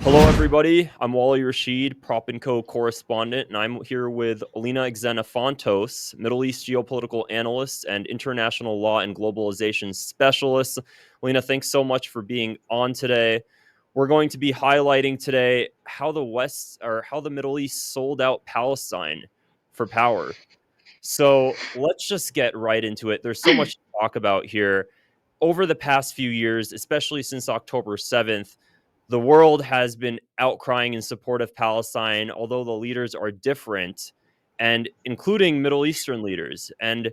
Hello, everybody. I'm Wally Rashid, Prop and Co correspondent, and I'm here with Elina Xenophontos, Middle East geopolitical analyst and international law and globalization specialist. Elina, thanks so much for being on today. We're going to be highlighting today how the Middle East sold out Palestine for power. So let's just get right into it. There's so much to talk about here. Over the past few years, especially since October 7th, the world has been outcrying in support of Palestine, although the leaders are different, and including Middle Eastern leaders. And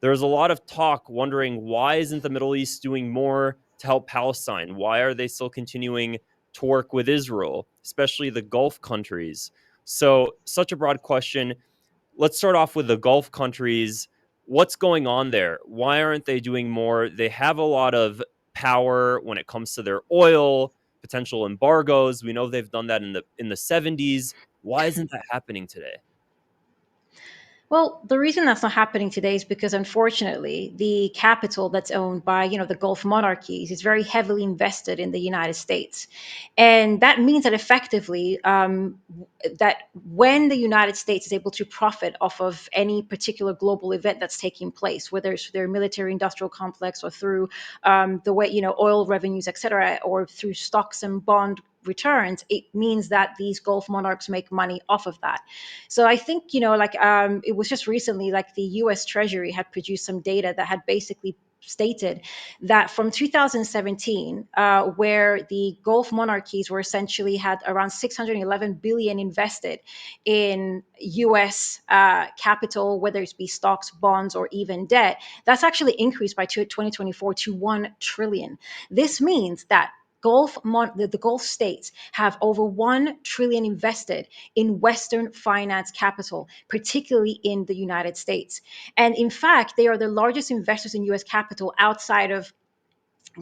there's a lot of talk wondering, why isn't the Middle East doing more to help Palestine? Why are they still continuing to work with Israel, especially the Gulf countries? So, such a broad question. Let's start off with the Gulf countries. What's going on there? Why aren't they doing more? They have a lot of power when it comes to their oil, potential embargoes. We know they've done that in the 70s. Why isn't that happening today? Well, the reason that's not happening today is because, unfortunately, the capital that's owned by, the Gulf monarchies is very heavily invested in the United States, and that means that effectively, that when the United States is able to profit off of any particular global event that's taking place, whether it's their military-industrial complex or through the way, oil revenues, et cetera, or through stocks and bond returns, it means that these Gulf monarchs make money off of that. So I think, it was just recently, like the US Treasury had produced some data that had basically stated that from 2017, where the Gulf monarchies were essentially had around 611 billion invested in US capital, whether it be stocks, bonds, or even debt, that's actually increased by 2024 to 1 trillion. This means that the Gulf states have over 1 trillion invested in Western finance capital, particularly in the United States. And in fact, they are the largest investors in US capital outside of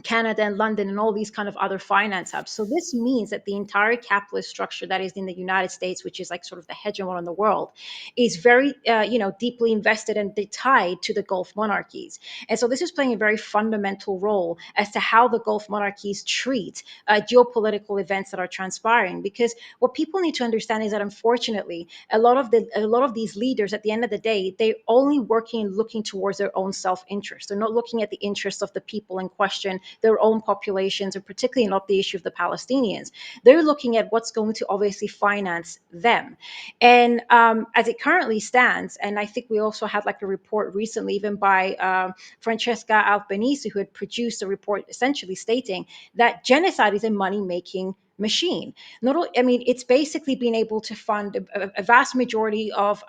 Canada and London and all these kind of other finance hubs. So this means that the entire capitalist structure that is in the United States, which is like sort of the hegemon in the world, is very, deeply invested and tied to the Gulf monarchies. And so this is playing a very fundamental role as to how the Gulf monarchies treat geopolitical events that are transpiring. Because what people need to understand is that, unfortunately, a lot of these leaders, at the end of the day, they're only working and looking towards their own self-interest. They're not looking at the interests of the people in question, their own populations, and particularly not the issue of the Palestinians. They're looking at what's going to obviously finance them. And as it currently stands, and I think we also had like a report recently, even by Francesca Albanese, who had produced a report essentially stating that genocide is a money making machine. Not, I mean, it's basically been able to fund a vast majority of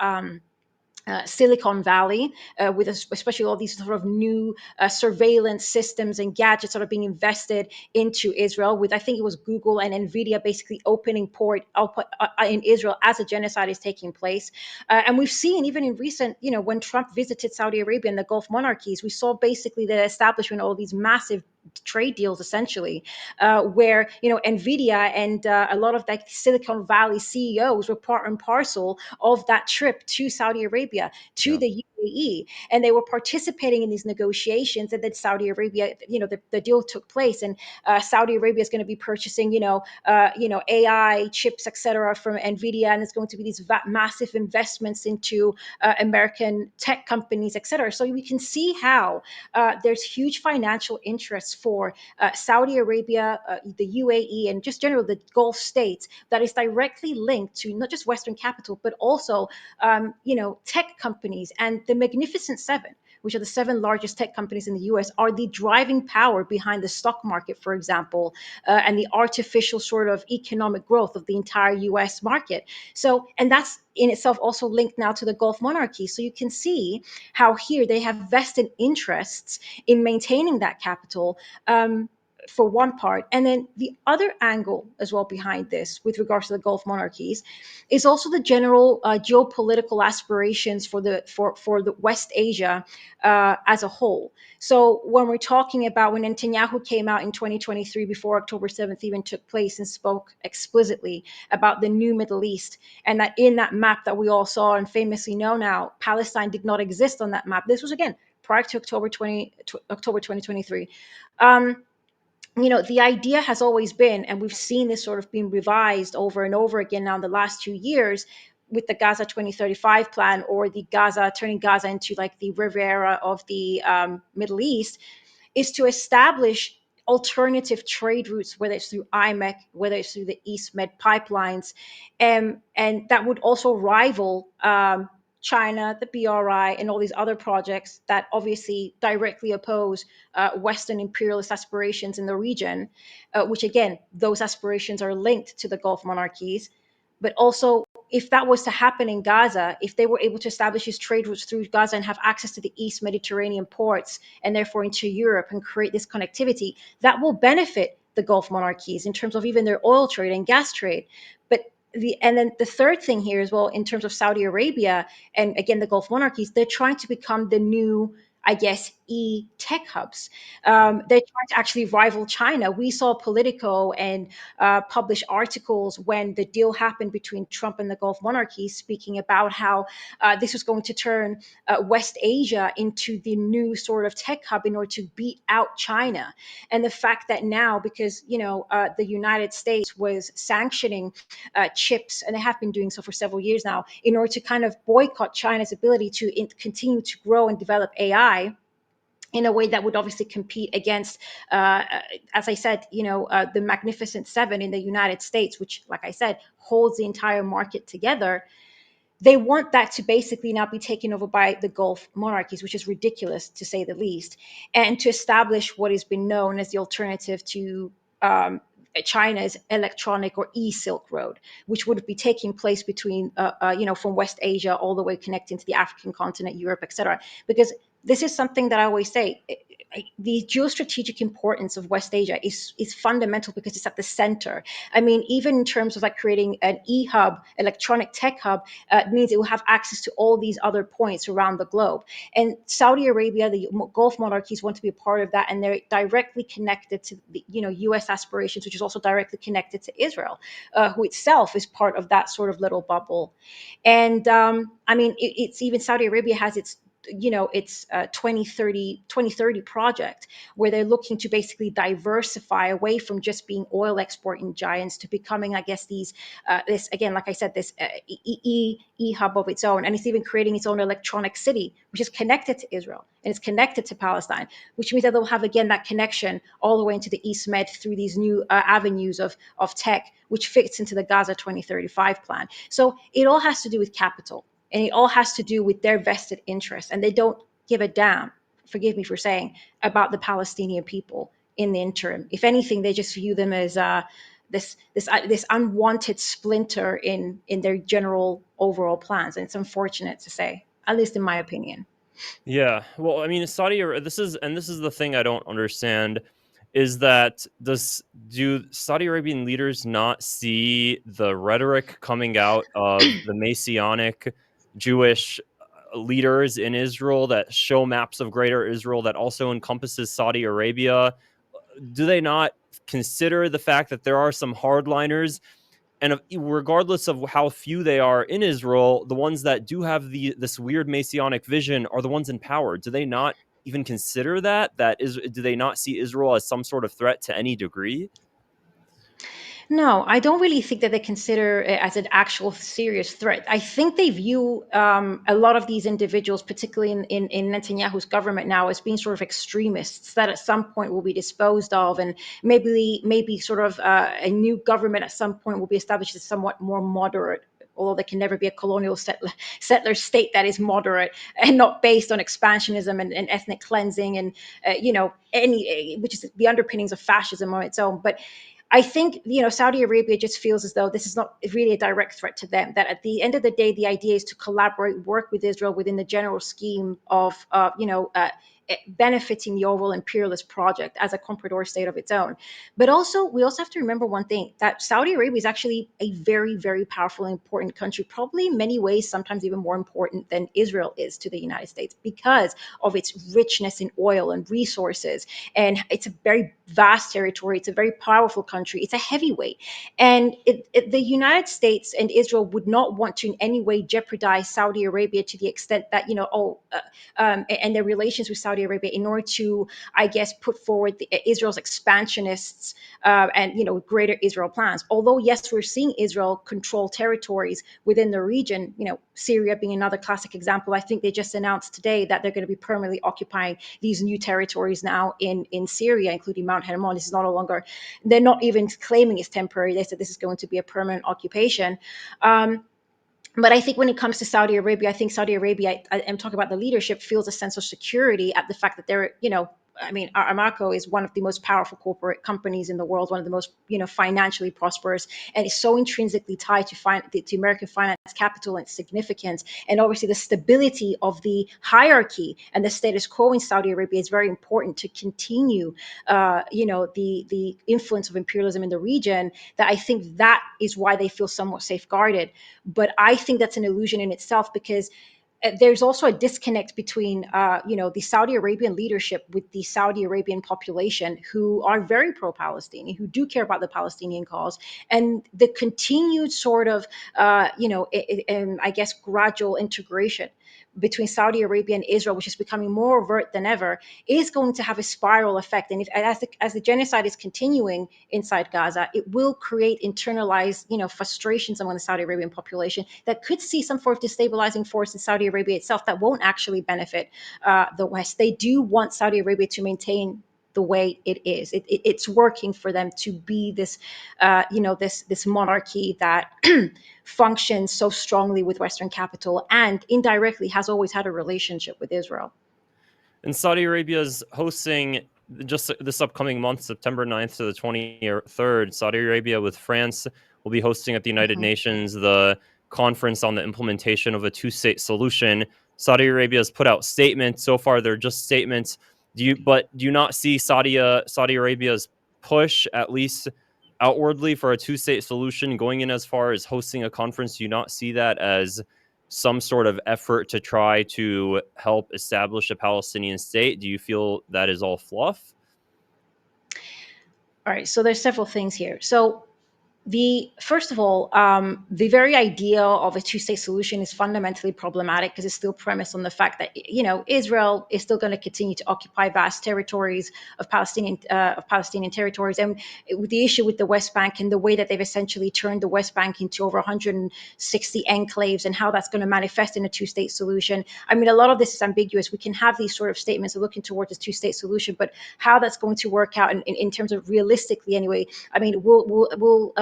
Silicon Valley, with especially all these sort of new surveillance systems and gadgets that are being invested into Israel. With, I think it was Google and Nvidia basically opening port output in Israel as a genocide is taking place. And we've seen even in recent, when Trump visited Saudi Arabia and the Gulf monarchies, we saw basically the establishment of all these massive trade deals essentially, where Nvidia and a lot of like Silicon Valley CEOs were part and parcel of that trip to Saudi Arabia, to Yeah. the UAE, and they were participating in these negotiations. And then Saudi Arabia, the deal took place, and Saudi Arabia is going to be purchasing, AI chips, etc., from Nvidia, and it's going to be these massive investments into American tech companies, etc. So we can see how there's huge financial interests for Saudi Arabia, the UAE, and just generally the Gulf states that is directly linked to not just Western capital, but also, tech companies. And the Magnificent Seven, which are the seven largest tech companies in the US, are the driving power behind the stock market, for example, and the artificial sort of economic growth of the entire US market. So, and that's in itself also linked now to the Gulf monarchy. So you can see how here they have vested interests in maintaining that capital. For one part, and then the other angle as well behind this, with regards to the Gulf monarchies, is also the general geopolitical aspirations for the West Asia as a whole. So when we're talking about when Netanyahu came out in 2023, before October 7th even took place, and spoke explicitly about the new Middle East, and that in that map that we all saw and famously know now, Palestine did not exist on that map. This was again prior to October 2023. the idea has always been, and we've seen this sort of being revised over and over again now in the last 2 years with the Gaza 2035 plan, or the Gaza turning Gaza into like the Riviera of the Middle East, is to establish alternative trade routes, whether it's through IMEC, whether it's through the East Med pipelines, and that would also rival China, the BRI, and all these other projects that obviously directly oppose Western imperialist aspirations in the region, which again, those aspirations are linked to the Gulf monarchies. But also, if that was to happen in Gaza, if they were able to establish these trade routes through Gaza and have access to the East Mediterranean ports and therefore into Europe and create this connectivity, that will benefit the Gulf monarchies in terms of even their oil trade and gas trade. But and then the third thing here as well, in terms of Saudi Arabia and again the Gulf monarchies, they're trying to become the new, I guess, tech hubs. They're trying to actually rival China. We saw Politico and publish articles when the deal happened between Trump and the Gulf monarchies, speaking about how this was going to turn West Asia into the new sort of tech hub in order to beat out China. And the fact that now, because the United States was sanctioning chips, and they have been doing so for several years now, in order to kind of boycott China's ability to continue to grow and develop AI in a way that would obviously compete against, as I said, the Magnificent Seven in the United States, which, like I said, holds the entire market together. They want that to basically now be taken over by the Gulf monarchies, which is ridiculous to say the least, and to establish what has been known as the alternative to China's electronic or Silk Road, which would be taking place between, from West Asia all the way connecting to the African continent, Europe, etc. Because this is something that I always say. The geostrategic importance of West Asia is fundamental because it's at the center. I mean, even in terms of like creating an hub, electronic tech hub, means it will have access to all these other points around the globe. And Saudi Arabia, the Gulf monarchies, want to be a part of that, and they're directly connected to the U.S. aspirations, which is also directly connected to Israel, who itself is part of that sort of little bubble. And I mean, it's even Saudi Arabia has its 2030 project, where they're looking to basically diversify away from just being oil exporting giants to becoming, I guess, this, again, like I said, this hub of its own. And it's even creating its own electronic city, which is connected to Israel and it's connected to Palestine, which means that they'll have again that connection all the way into the East Med through these new avenues of tech, which fits into the Gaza 2035 plan. So it all has to do with capital, and it all has to do with their vested interests. And they don't give a damn, forgive me for saying, about the Palestinian people in the interim. If anything, they just view them as this unwanted splinter in their general overall plans. And it's unfortunate to say, at least in my opinion. Yeah. Well, I mean, this is the thing I don't understand, is that do Saudi Arabian leaders not see the rhetoric coming out of the Messianic Jewish leaders in Israel that show maps of greater Israel that also encompasses Saudi Arabia? Do they not consider the fact that there are some hardliners, and regardless of how few they are in Israel, the ones that do have this weird messianic vision are the ones in power? Do they not even consider do they not see Israel as some sort of threat to any degree? No, I don't really think that they consider it as an actual serious threat. I think they view a lot of these individuals, particularly in Netanyahu's government now, as being sort of extremists that at some point will be disposed of, and maybe sort of a new government at some point will be established as somewhat more moderate. Although there can never be a colonial settler state that is moderate and not based on expansionism and ethnic cleansing and any which is the underpinnings of fascism on its own. But I think Saudi Arabia just feels as though this is not really a direct threat to them. That at the end of the day, the idea is to collaborate, work with Israel within the general scheme of benefiting the overall imperialist project as a comprador state of its own. But also, we also have to remember one thing, that Saudi Arabia is actually a very, very powerful and important country, probably in many ways, sometimes even more important than Israel is to the United States because of its richness in oil and resources. And it's a very vast territory. It's a very powerful country. It's a heavyweight. And the United States and Israel would not want to in any way jeopardize Saudi Arabia to the extent that, and their relations with Saudi Saudi Arabia in order to, I guess, put forward Israel's expansionists and greater Israel plans. Although yes, we're seeing Israel control territories within the region. Syria being another classic example. I think they just announced today that they're going to be permanently occupying these new territories now in Syria, including Mount Hermon. This is not no longer. They're not even claiming it's temporary. They said this is going to be a permanent occupation. But I think when it comes to Saudi Arabia, I think Saudi Arabia, I'm talking about the leadership, feels a sense of security at the fact that they're, I mean, Aramco is one of the most powerful corporate companies in the world, one of the most, financially prosperous, and is so intrinsically tied to American finance capital and significance. And obviously, the stability of the hierarchy and the status quo in Saudi Arabia is very important to continue, the influence of imperialism in the region. That I think that is why they feel somewhat safeguarded. But I think that's an illusion in itself, because there's also a disconnect between, the Saudi Arabian leadership with the Saudi Arabian population, who are very pro-Palestinian, who do care about the Palestinian cause, and the continued sort of, I guess, gradual integration between Saudi Arabia and Israel, which is becoming more overt than ever, is going to have a spiral effect. And as the genocide is continuing inside Gaza, it will create internalized, frustrations among the Saudi Arabian population that could see some sort of destabilizing force in Saudi Arabia itself that won't actually benefit the West. They do want Saudi Arabia to maintain the way it is. It's working for them to be this, this monarchy that functions so strongly with Western capital and indirectly has always had a relationship with Israel. And Saudi Arabia is hosting just this upcoming month, September 9th to the 23rd. Saudi Arabia with France will be hosting at the United Mhm. Nations the conference on the implementation of a two-state solution. Saudi Arabia has put out statements. So far, they're just statements. Do you not see Saudi Arabia's push, at least outwardly, for a two-state solution going in as far as hosting a conference? Do you not see that as some sort of effort to try to help establish a Palestinian state? Do you feel that is all fluff? All right, so there's several things here. So the first of all, the very idea of a two-state solution is fundamentally problematic because it's still premised on the fact that Israel is still going to continue to occupy vast territories of Palestinian territories, and with the issue with the West Bank and the way that they've essentially turned the West Bank into over 160 enclaves, and how that's going to manifest in a two-state solution. I mean, a lot of this is ambiguous. We can have these sort of statements of looking towards a two-state solution, but how that's going to work out in terms of realistically, anyway. I mean, will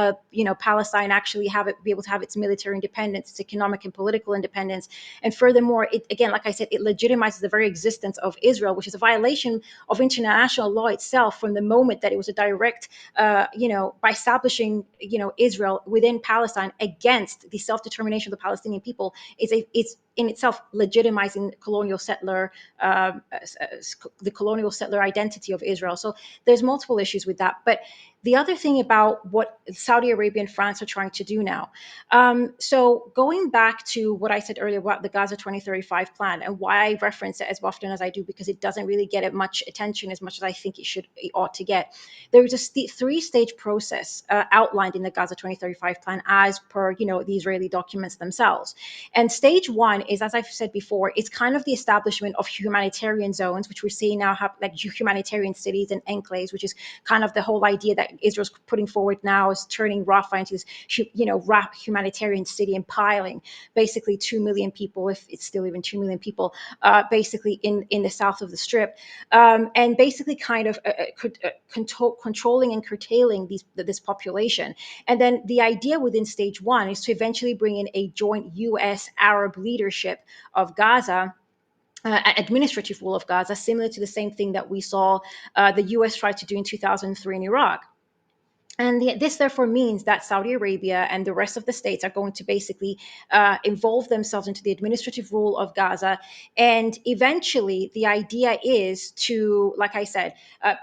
Palestine actually be able to have its military independence, its economic and political independence? And furthermore, it, again, like I said, it legitimizes the very existence of Israel, which is a violation of international law itself from the moment that it was a direct, by establishing, Israel within Palestine against the self-determination of the Palestinian people, it's in itself legitimizing the colonial settler identity of Israel. So there's multiple issues with that. But the other thing about what Saudi Arabia and France are trying to do now. So going back to what I said earlier about the Gaza 2035 plan and why I reference it as often as I do, because it doesn't really get much attention as much as I think it ought to get. There is a three-stage process outlined in the Gaza 2035 plan as per, the Israeli documents themselves. And stage one is, as I've said before, it's kind of the establishment of humanitarian zones, which we're seeing now have like humanitarian cities and enclaves, which is kind of the whole idea that Israel's putting forward now, is turning Rafah into this, humanitarian city and piling basically 2 million people, if it's still even 2 million people, basically in the south of the Strip, and basically kind of controlling and curtailing this population. And then the idea within stage one is to eventually bring in a joint U.S. Arab leadership of Gaza, administrative rule of Gaza, similar to the same thing that we saw the U.S. try to do in 2003 in Iraq. And this therefore means that Saudi Arabia and the rest of the states are going to basically involve themselves into the administrative rule of Gaza. And eventually, the idea is to, like I said,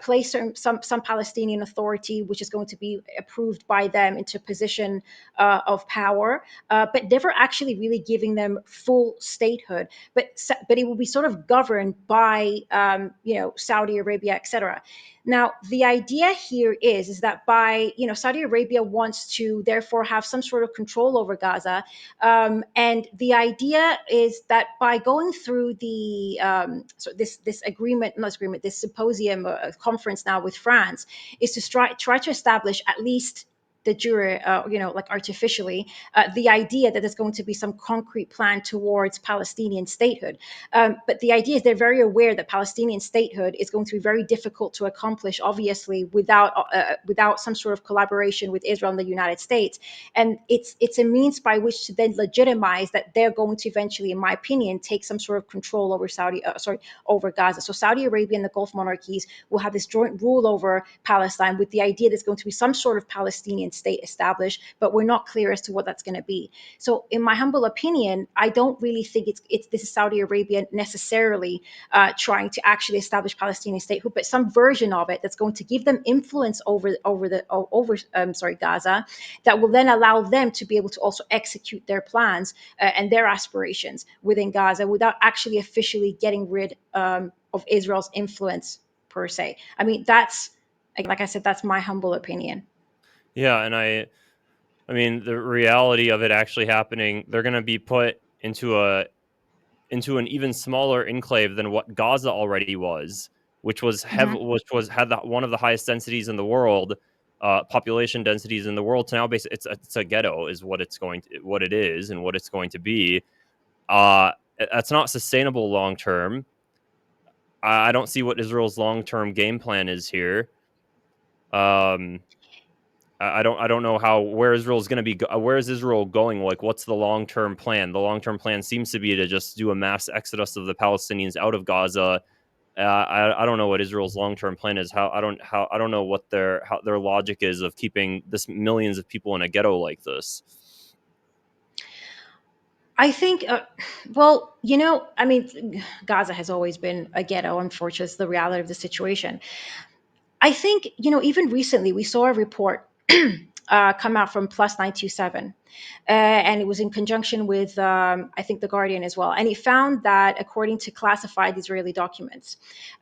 place some Palestinian authority, which is going to be approved by them, into a position of power, but never actually really giving them full statehood. But it will be sort of governed by, Saudi Arabia, etc. Now, the idea here is that by whereby Saudi Arabia wants to therefore have some sort of control over Gaza, and the idea is that by going through the this agreement, not agreement, this symposium conference now with France, is to try to establish at least the jure, like artificially, the idea that there's going to be some concrete plan towards Palestinian statehood. But the idea is they're very aware that Palestinian statehood is going to be very difficult to accomplish, obviously, without some sort of collaboration with Israel and the United States. And it's a means by which to then legitimize that they're going to eventually, in my opinion, take some sort of control over over Gaza. So Saudi Arabia and the Gulf monarchies will have this joint rule over Palestine, with the idea there's going to be some sort of Palestinian state established, but we're not clear as to what that's going to be. So, in my humble opinion, I don't really think it's this is Saudi Arabia necessarily trying to actually establish Palestinian statehood, but some version of it that's going to give them influence over Gaza, that will then allow them to be able to also execute their plans and their aspirations within Gaza without actually officially getting rid of Israel's influence per se. I mean, that's like I said, that's my humble opinion. Yeah, and I mean, the reality of it actually happening, they're going to be put into an even smaller enclave than what Gaza already was, Mm-hmm. which was had one of the highest densities in the world, population densities in the world. So now, basically, it's a ghetto, is what it is, and what it's going to be. That's not sustainable long term. I don't see what Israel's long term game plan is here. Um, I don't know how where Israel's going to be. Where is Israel going? Like, what's the long term plan? The long term plan seems to be to just do a mass exodus of the Palestinians out of Gaza. I don't know what Israel's long term plan is. I don't know what their logic is of keeping this millions of people in a ghetto like this. I think, I mean, Gaza has always been a ghetto. Unfortunately, it's the reality of the situation. I think, even recently we saw a report come out from Plus 927. And it was in conjunction with, I think, The Guardian as well. And it found that, according to classified Israeli documents,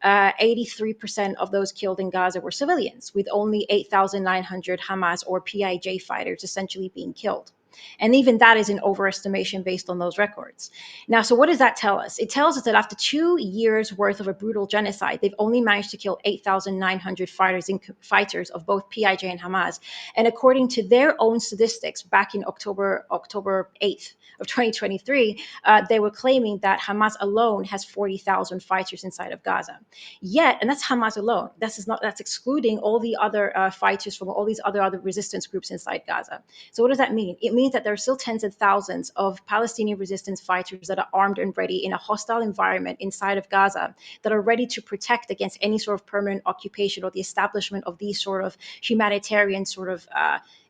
83% of those killed in Gaza were civilians, with only 8,900 Hamas or PIJ fighters essentially being killed. And even that is an overestimation based on those records. Now, so what does that tell us? It tells us that after 2 years worth of a brutal genocide, they've only managed to kill 8,900 fighters of both PIJ and Hamas. And according to their own statistics, back in October 8th of 2023, they were claiming that Hamas alone has 40,000 fighters inside of Gaza. Yet, and that's Hamas alone. That's excluding all the other fighters from all these other resistance groups inside Gaza. So what does that mean? It means that there are still tens of thousands of Palestinian resistance fighters that are armed and ready in a hostile environment inside of Gaza, that are ready to protect against any sort of permanent occupation or the establishment of these sort of humanitarian sort of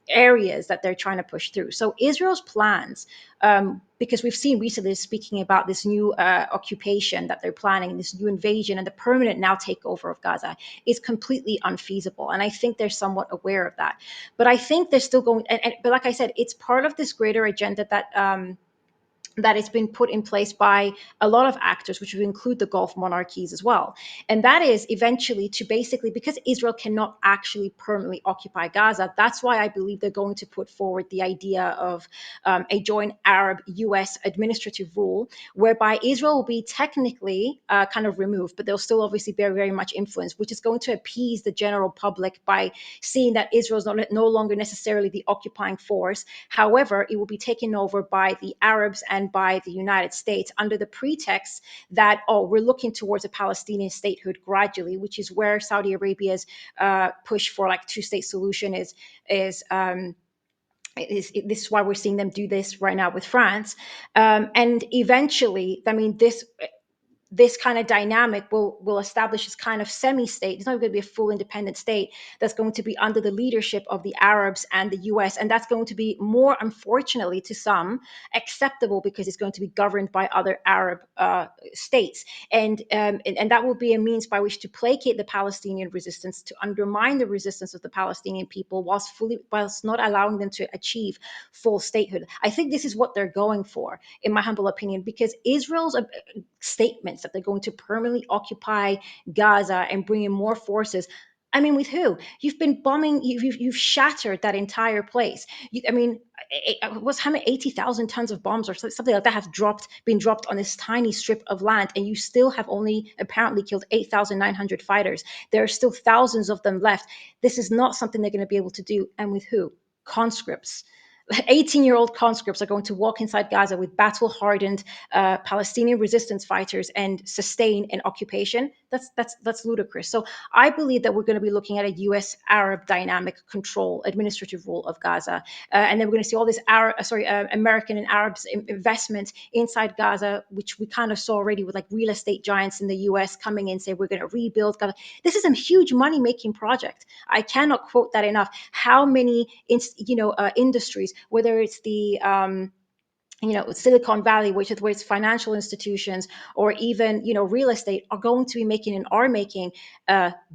areas that they're trying to push through. So Israel's plans, because we've seen recently speaking about this new occupation that they're planning, this new invasion and the permanent now takeover of Gaza, is completely unfeasible. And I think they're somewhat aware of that. But I think they're still going, but like I said, it's part of this greater agenda that it's been put in place by a lot of actors, which would include the Gulf monarchies as well. And that is eventually to basically, because Israel cannot actually permanently occupy Gaza, that's why I believe they're going to put forward the idea of a joint Arab US administrative rule, whereby Israel will be technically kind of removed, but they'll still obviously bear very much influence, which is going to appease the general public by seeing that Israel is no longer necessarily the occupying force. However, it will be taken over by the Arabs and by the United States under the pretext that, oh, we're looking towards a Palestinian statehood gradually, which is where Saudi Arabia's push for like two-state solution is this is why we're seeing them do this right now with France. And eventually, I mean, this kind of dynamic will establish this kind of semi-state. It's not going to be a full independent state that's going to be under the leadership of the Arabs and the US. And that's going to be more, unfortunately, to some, acceptable because it's going to be governed by other Arab states. And that will be a means by which to placate the Palestinian resistance, to undermine the resistance of the Palestinian people whilst not allowing them to achieve full statehood. I think this is what they're going for, in my humble opinion, because Israel's statements that they're going to permanently occupy Gaza and bring in more forces, I mean, with who? You've been bombing. You've shattered that entire place. I mean, it was how many 80,000 tons of bombs or something like that have been dropped on this tiny strip of land, and you still have only apparently killed 8,900 fighters. There are still thousands of them left. This is not something they're going to be able to do. And with who? Conscripts. 18-year-old conscripts are going to walk inside Gaza with battle-hardened Palestinian resistance fighters and sustain an occupation. That's ludicrous. So I believe that we're going to be looking at a U.S.-Arab dynamic control, administrative rule of Gaza, and then we're going to see all this American and Arabs investment inside Gaza, which we kind of saw already with like real estate giants in the U.S. coming in, say we're going to rebuild Gaza. This is a huge money-making project. I cannot quote that enough. How many, industries, whether it's the Silicon Valley, which is where it's financial institutions or even real estate, are going to be making and are making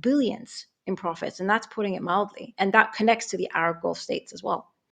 billions in profits, and that's putting it mildly. And that connects to the Arab Gulf states as well.